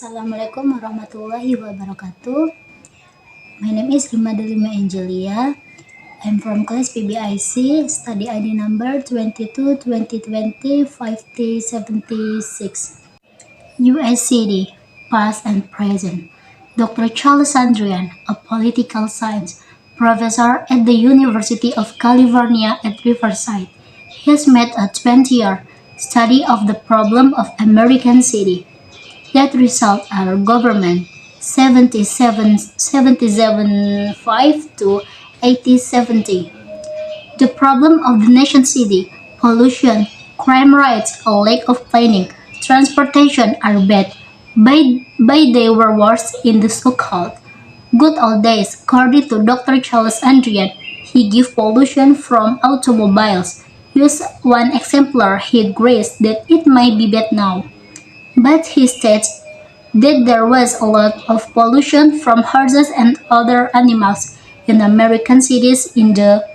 Assalamualaikum warahmatullahi wabarakatuh. My name is Rima Delima Anggelia. I'm from class PBIC, study ID number 22 2020 5076. USCD, past and present. Dr. Charles Andrian, a political science professor at the University of California at Riverside, has made a 20-year study of the problem of American city that result our government 77.5 to 8070. The problem of the nation city, pollution, crime rates, a lack of planning, transportation are bad. By they were worse in the so-called good old days. According to Dr. Charles Andrian, he gave pollution from automobiles. Use one exemplar, he agrees that it might be bad now. But he states that there was a lot of pollution from horses and other animals in American cities in the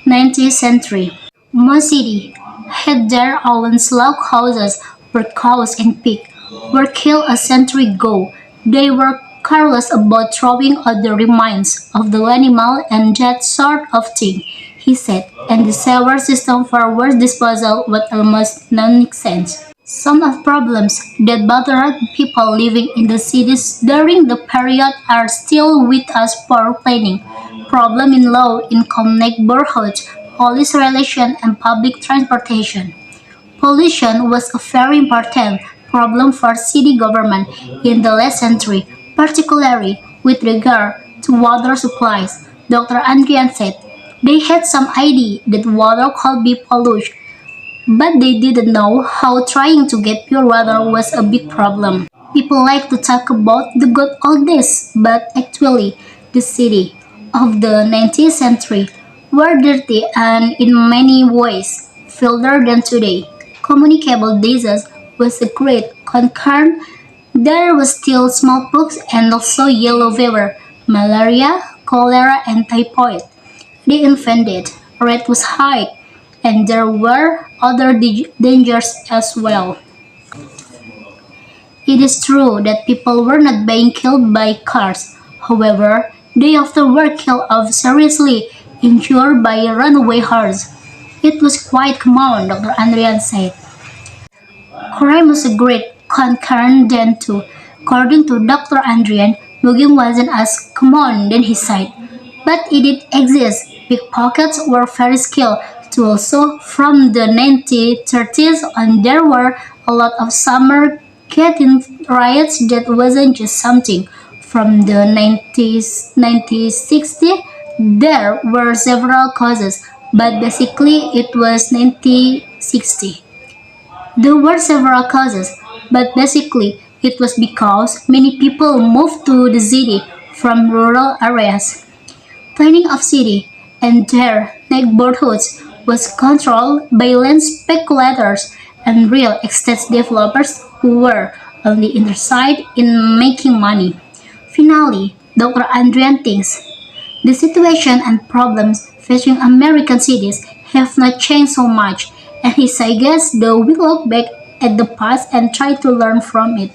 19th century. Most cities had their own slaughterhouses where cows and pigs were killed a century ago. They were careless about throwing out the remains of the animal and that sort of thing, he said, and the sewer system for waste disposal was almost nonsense. Some of problems that bothered people living in the cities during the period are still with us: poor planning, problem in low-income neighborhoods, police relations, and public transportation. Pollution was a very important problem for city government in the last century, particularly with regard to water supplies. Dr. Andrian said they had some idea that water could be polluted, but they didn't know how trying to get pure water was a big problem. People like to talk about the good old days, but actually, the city of the 19th century were dirty and in many ways filthier than today. Communicable disease was a great concern. There was still smallpox and also yellow fever, malaria, cholera, and typhoid. They invented rate was high, and there were other dangers as well. It is true that people were not being killed by cars. However, they often were killed or seriously injured by runaway horses. It was quite common, Dr. Andrian said. Crime was a great concern then too. According to Dr. Andrian, mugging wasn't as common then he said, but it did exist. Pickpockets were very skilled too also from the 1930s on. There were a lot of summer getting riots that wasn't just something from the 1960s. There were several causes, but basically it was 1960. There were several causes, but basically it was because many people moved to the city from rural areas. Planning of city and their neighborhoods was controlled by land speculators and real estate developers who were only interested in making money. Finally, Dr. Andrian thinks the situation and problems facing American cities have not changed so much, and he suggests that we look back at the past and try to learn from it.